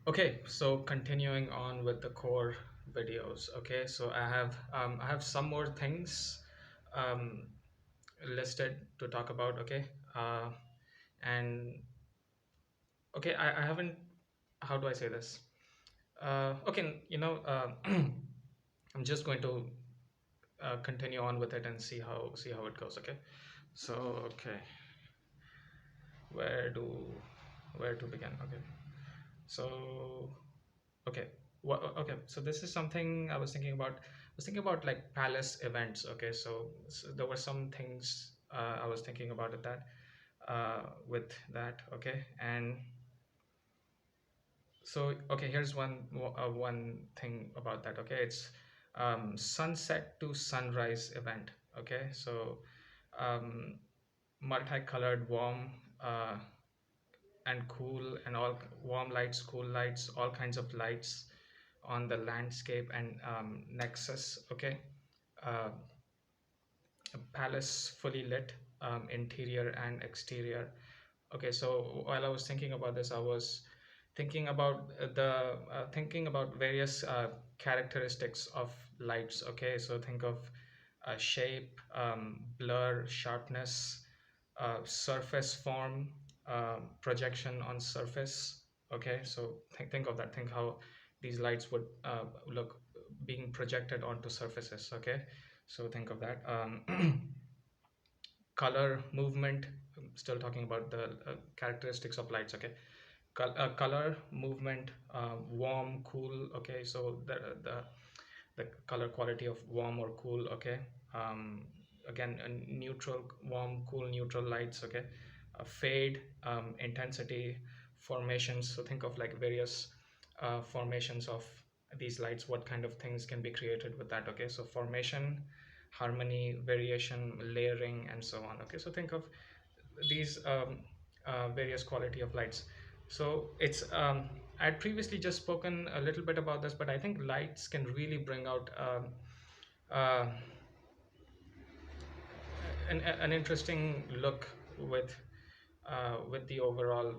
Okay, so continuing on with the core videos. Okay, so I have some more things um, listed to talk about. Okay, and okay, I haven't. How do I say this? Okay, I'm just going to continue on with it and see how it goes. Okay, so okay, where do where to begin? Okay, so okay. Okay, so this is something I was thinking about. I was thinking about like palace events. Okay, so there were some things I was thinking about at that with that. Okay, and so okay, here's one thing about that. Okay, it's sunset to sunrise event. Okay, so um, multicolored, warm and cool, and all warm lights, cool lights, all kinds of lights on the landscape and nexus. Okay, uh, a palace fully lit, interior and exterior. Okay, so while I was thinking about this, I was thinking about thinking about various characteristics of lights. Okay, so think of shape, blur, sharpness, surface form, projection on surface. Okay, so think of that. Think how these lights would look being projected onto surfaces. Okay, so think of that. Color, movement. I'm still talking about the characteristics of lights. Okay, color, movement, warm, cool. Okay, so the color quality of warm or cool. Okay, um, again, neutral, warm, cool, neutral lights. Okay, fade, intensity, formations. So think of like various formations of these lights. What kind of things can be created with that? Okay, so formation, harmony, variation, layering, and so on. Okay, so think of these various quality of lights. So it's I'd previously just spoken a little bit about this, but I think lights can really bring out uh, an interesting look with the overall,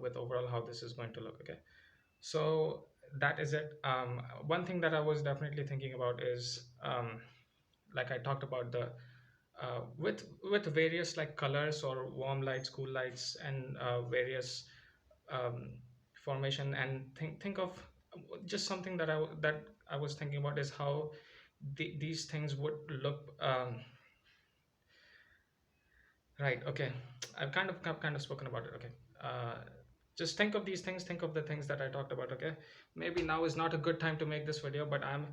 with overall how this is going to look. Okay, so that is it. One thing that I was definitely thinking about is like I talked about the with various like colors or warm lights, cool lights, and various um, formation. And think of just something that I was thinking about is how these things would look. Right. Okay. I've kind of spoken about it. Okay. Uh, just think of these things. Think of the things that I talked about. Okay. Maybe now is not a good time to make this video, but I'm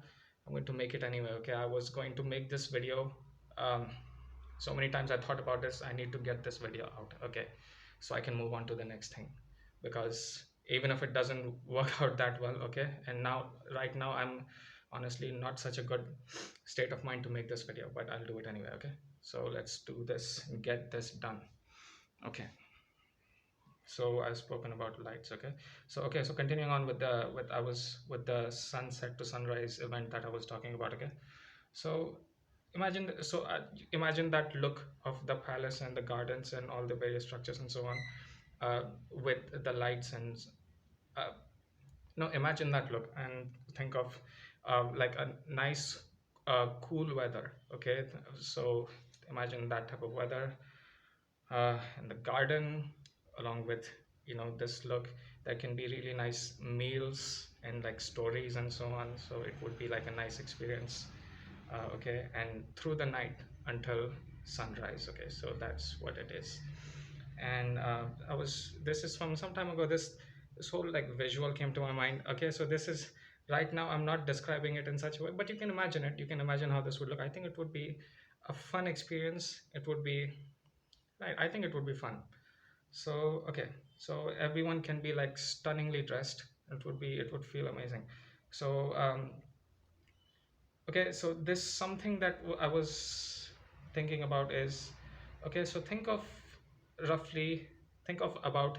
going to make it anyway. Okay. I was going to make this video. Um, so many times I thought about this. I need to get this video out. Okay. So I can move on to the next thing, because even if it doesn't work out that well. Okay. And now, right now, I'm honestly not such a good state of mind to make this video, but I'll do it anyway. Okay, so let's do this and get this done. Okay, so I've spoken about lights. Okay, so continuing on with the sunset to sunrise event that I was talking about. Okay, so imagine that look of the palace and the gardens and all the various structures and so on, with the lights and uh, no, imagine that look and think of like a nice cool weather. Okay, so imagine that type of weather in the garden, along with this look. There can be really nice meals and like stories and so on, so it would be like a nice experience. Okay, and through the night until sunrise. Okay, so that's what it is. And this is from some time ago. This whole like visual came to my mind. Okay, so this is right now. I'm not describing it in such a way, but you can imagine it. You can imagine how this would look. I think it would be a fun experience. It would be right. I think it would be fun. So okay, so everyone can be like stunningly dressed. It would feel amazing. So okay, so this something that I was thinking about is, okay, so roughly think of about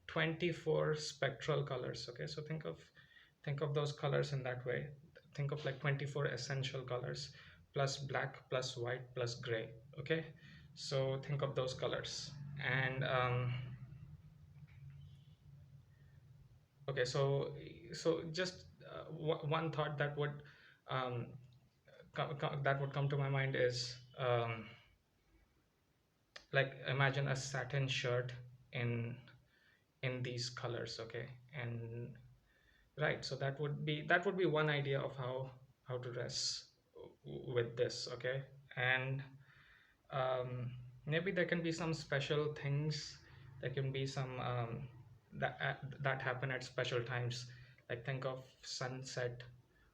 24 spectral colors. Okay, so think of those colors in that way. Think of like 24 essential colors plus black plus white plus gray. Okay, so think of those colors. And Okay, so just one thought that would um, that would come to my mind is like imagine a satin shirt in these colors, okay, and right, so that would be one idea of how to dress with this, okay, and um, maybe there can be some special things. There can be some that happen at special times, like think of sunset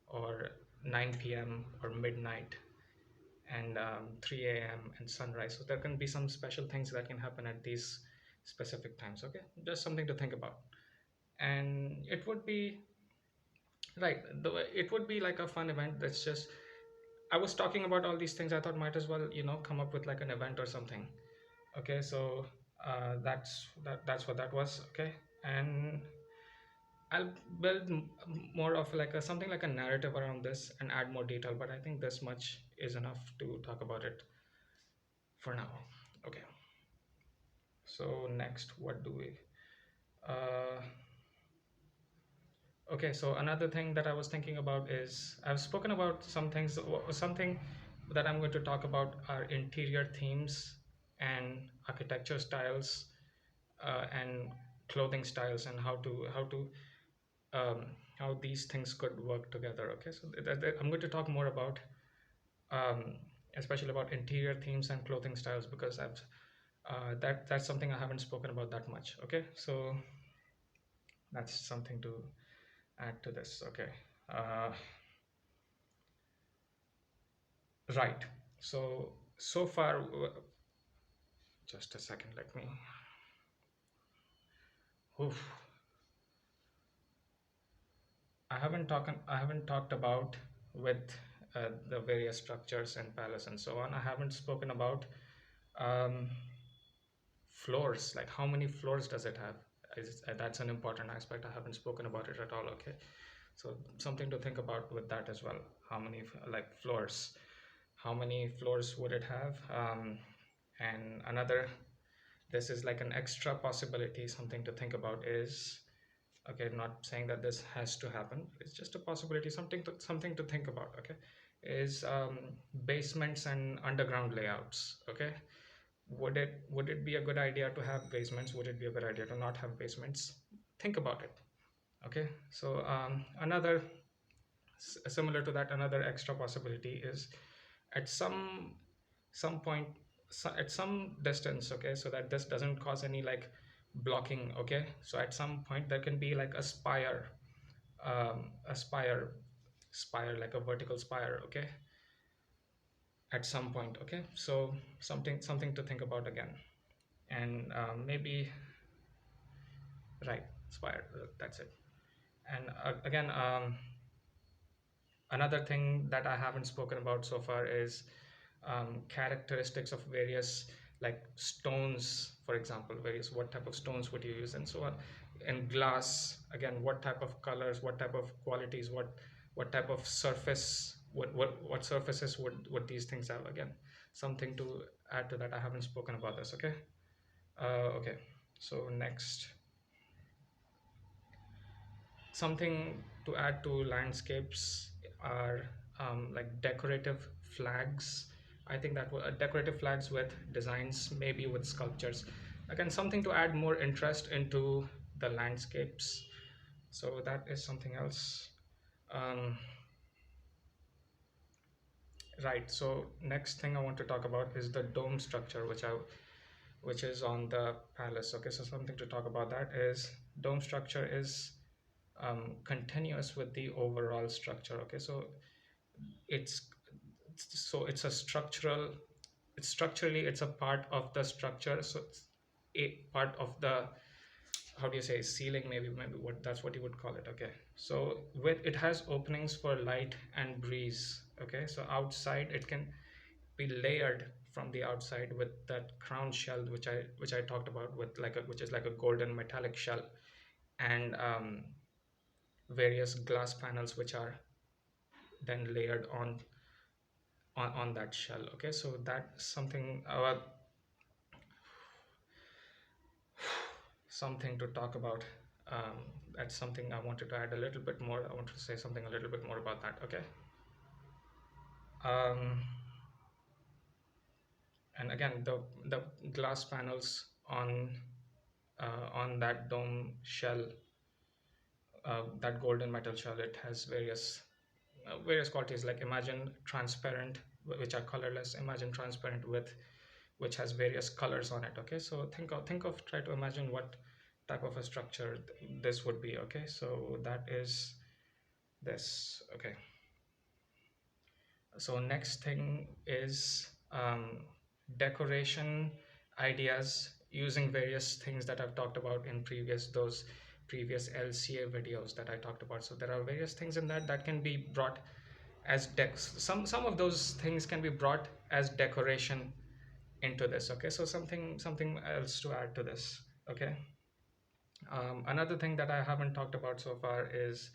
or 9 p.m. or midnight and 3 a.m. and sunrise. So there can be some special things that can happen at these specific times, okay, just something to think about. And it would be right, it would be like a fun event. That's just, I was talking about all these things, I thought might as well, come up with like an event or something. Okay, so that's what that was, okay. And I'll build more of like a something like a narrative around this and add more detail, but I think this much is enough to talk about it for now. Okay, so next, what do we uh okay, so another thing that I was thinking about is I've spoken about some things. Something that I'm going to talk about are interior themes and architecture styles, and clothing styles, and um, how these things could work together. Okay, so I'm going to talk more about um, especially about interior themes and clothing styles because that's something I haven't spoken about that much. Okay, so that's something to add to this. Okay, uh, right. So far, just a second. Let me. Oof. I haven't talked about with the various structures and palace and so on. I haven't spoken about um, floors. Like how many floors does it have? That's an important aspect. I haven't spoken about it at all. Okay, so something to think about with that as well. How many like floors? How many floors would it have? And another, this is like an extra possibility. Something to think about is, okay, not saying that this has to happen, it's just a possibility, something to think about, okay, is basements and underground layouts, okay. Would it be a good idea to have basements? Would it be a good idea to not have basements? Think about it, okay. So another similar to that, another extra possibility is at some point, at some distance, okay, so that this doesn't cause any like blocking, okay, so at some point there can be like a spire, a spire like a vertical spire, okay, at some point, okay. So something to think about again. And maybe, right, spire, that's it. And again, another thing that I haven't spoken about so far is characteristics of various like stones, for example, various, what type of stones would you use and so on. And glass, again, what type of colors, what type of qualities, what type of surface, what surfaces would these things have, again, something to add to that. I haven't spoken about this, okay. Okay, so next, something to add to landscapes are like decorative flags. I think that decorative flags with designs, maybe with sculptures. Again, something to add more interest into the landscapes. So that is something else. Um, right. So next thing I want to talk about is the dome structure, which is on the palace. Okay. So something to talk about that is dome structure is continuous with the overall structure, okay. So it's it's a structural, it's structurally, it's a part of the structure, so it's a part of the, how do you say, ceiling, maybe what, that's what you would call it, okay. So with it has openings for light and breeze, okay. So outside it can be layered from the outside with that crown shell, which I talked about, with like a, which is like a golden metallic shell, and various glass panels which are then layered on that shell, okay. So that's something, something to talk about. that's something I wanted to add a little bit more. I wanted to say something a little bit more about that. Okay. um, and again, the glass panels on that dome shell, that golden metal shell, it has various qualities. Like imagine transparent, which are colorless. Imagine transparent with which has various colors on it. Okay, so think of try to imagine what type of a structure this would be. Okay, so that is this. Okay, so next thing is decoration ideas using various things that I've talked about in previous LCA videos that I talked about. So there are various things in that can be brought as some of those things can be brought as decoration into this. Okay, so something else to add to this. Okay, another thing that I haven't talked about so far is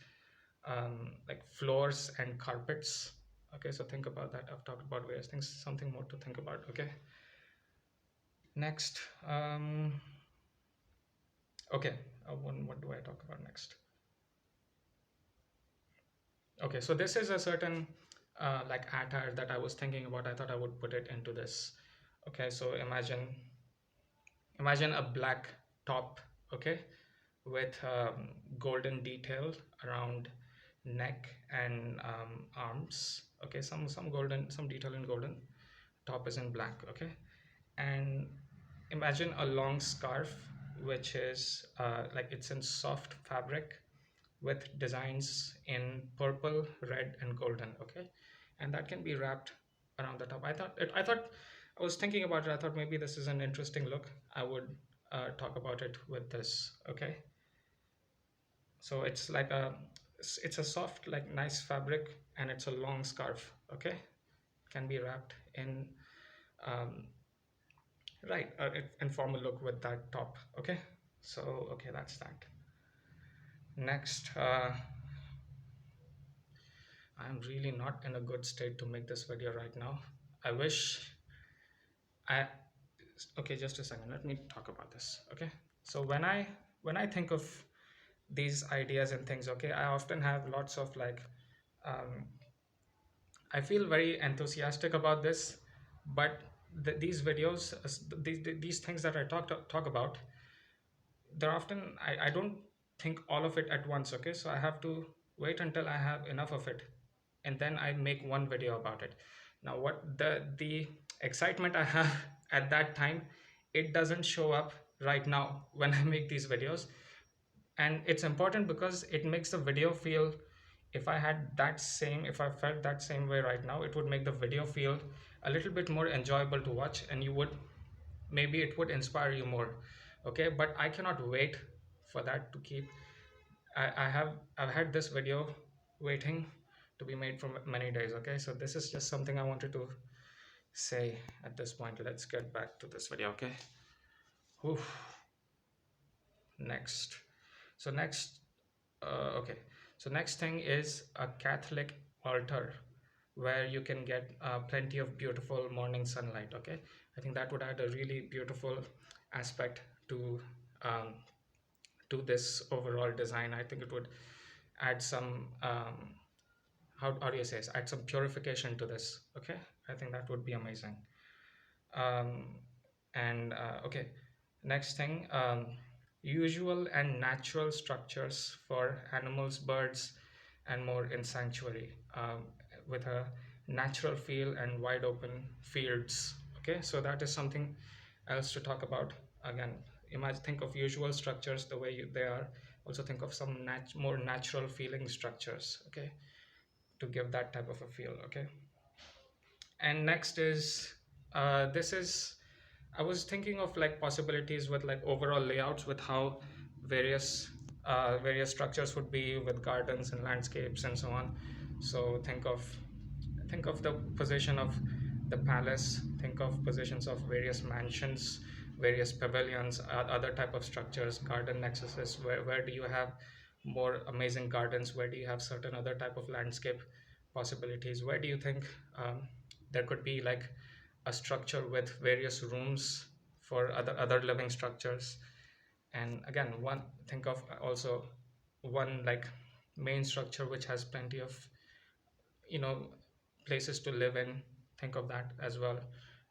like floors and carpets. Okay, so think about that. I've talked about various things, something more to think about. Okay, next. Okay, what do I talk about next? Okay, so this is a certain like attire that I was thinking about. I thought I would put it into this. Okay, so imagine a black top, okay, with golden detail around neck and arms. Okay, some detail in golden. Top is in black. Okay, and imagine a long scarf which is like it's in soft fabric with designs in purple, red, and golden. Okay, and that can be wrapped around the top. I was thinking about it. I thought maybe this is an interesting look. I would talk about it with this. Okay, so it's a soft, like nice fabric, and it's a long scarf. Okay, can be wrapped in um, right informal look with that top. Okay, so okay, that's that. Next, I'm really not in a good state to make this video right now. I wish I okay, just a second, let me talk about this. Okay, so when I think of these ideas and things, okay, I often have lots of like um, I feel very enthusiastic about this, but these videos, these things that I talk about, they're often I don't think all of it at once. Okay, so I have to wait until I have enough of it, and then I make one video about it. Now, what the excitement I have at that time, it doesn't show up right now when I make these videos, and it's important because it makes the video feel, if I felt that same way right now, it would make the video feel a little bit more enjoyable to watch, and maybe it would inspire you more. Okay, but I cannot wait for that to keep I've had this video waiting to be made for many days. Okay, so this is just something I wanted to say at this point. Let's get back to this video. Okay. Oof. Next. So next, okay. So next thing is a Catholic altar where you can get plenty of beautiful morning sunlight. Okay, I think that would add a really beautiful aspect um, to this overall design. I think it would add some how do you say this? Add some purification to this. Okay, I think that would be amazing. Um, and okay, next thing, usual and natural structures for animals, birds, and more in sanctuary, with a natural feel and wide open fields. Okay, so that is something else to talk about. Again, think of usual structures the way they are. Also think of some more natural feeling structures. Okay, to give that type of a feel. Okay, and next is this is I was thinking of like possibilities with like overall layouts with how various structures would be with gardens and landscapes and so on. So think of the position of the palace, think of positions of various mansions, various pavilions, other type of structures, garden nexuses. Where do you have more amazing gardens? Where do you have certain other type of landscape possibilities? Where do you think there could be like a structure with various rooms for other living structures? And again, one think of also one like main structure which has plenty of, you know, places to live in. Think of that as well.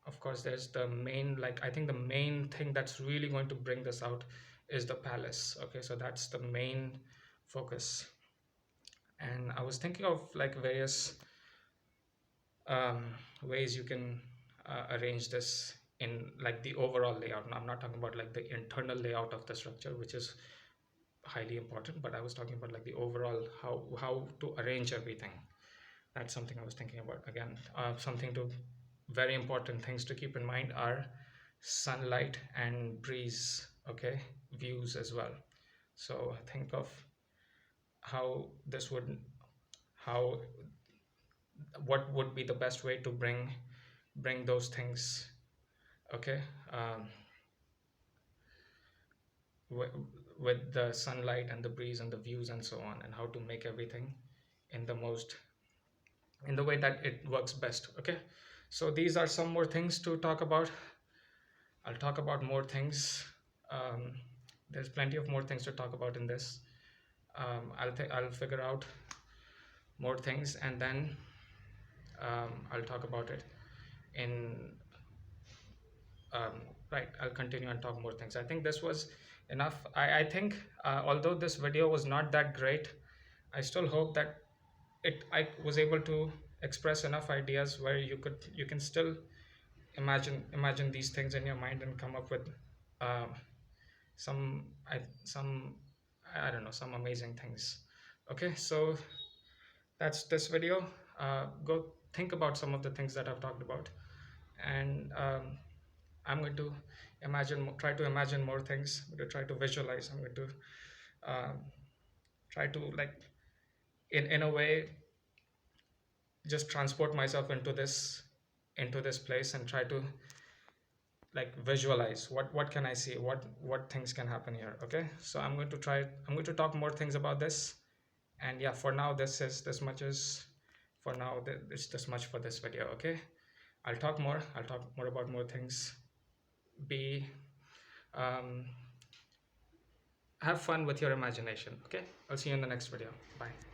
Of course, there's the main, like, I think the main thing that's really going to bring this out is the palace. Okay, so that's the main focus. And I was thinking of like various um, ways you can arrange this in like the overall layout. Now, I'm not talking about like the internal layout of the structure, which is highly important, but I was talking about like the overall how to arrange everything. That's something I was thinking about. Again, something to very important things to keep in mind are sunlight and breeze. Okay, views as well. So think of how this would, how, what would be the best way to bring those things. Okay, um, with the sunlight and the breeze and the views and so on, and how to make everything in the most, in the way that it works best. Okay, so these are some more things to talk about. I'll talk about more things. um, there's plenty of more things to talk about in this. I'll figure out more things, and then I'll talk about it in um, right, I'll continue and talk more things. I think this was enough. I think although this video was not that great, I still hope that I was able to express enough ideas where you can still imagine these things in your mind and come up with um, some some, I don't know, some amazing things. Okay, so that's this video. Go think about some of the things that I've talked about, and I'm going to try to imagine more things. I'm going to try to visualize. I'm going to um, try to like in a way just transport myself into this place and try to like visualize what can I see, what things can happen here. Okay, so I'm going to talk more things about this. And yeah, for now this much is, for now it's this much for this video. Okay, I'll talk more about more things. Be um, have fun with your imagination. Okay, I'll see you in the next video. Bye.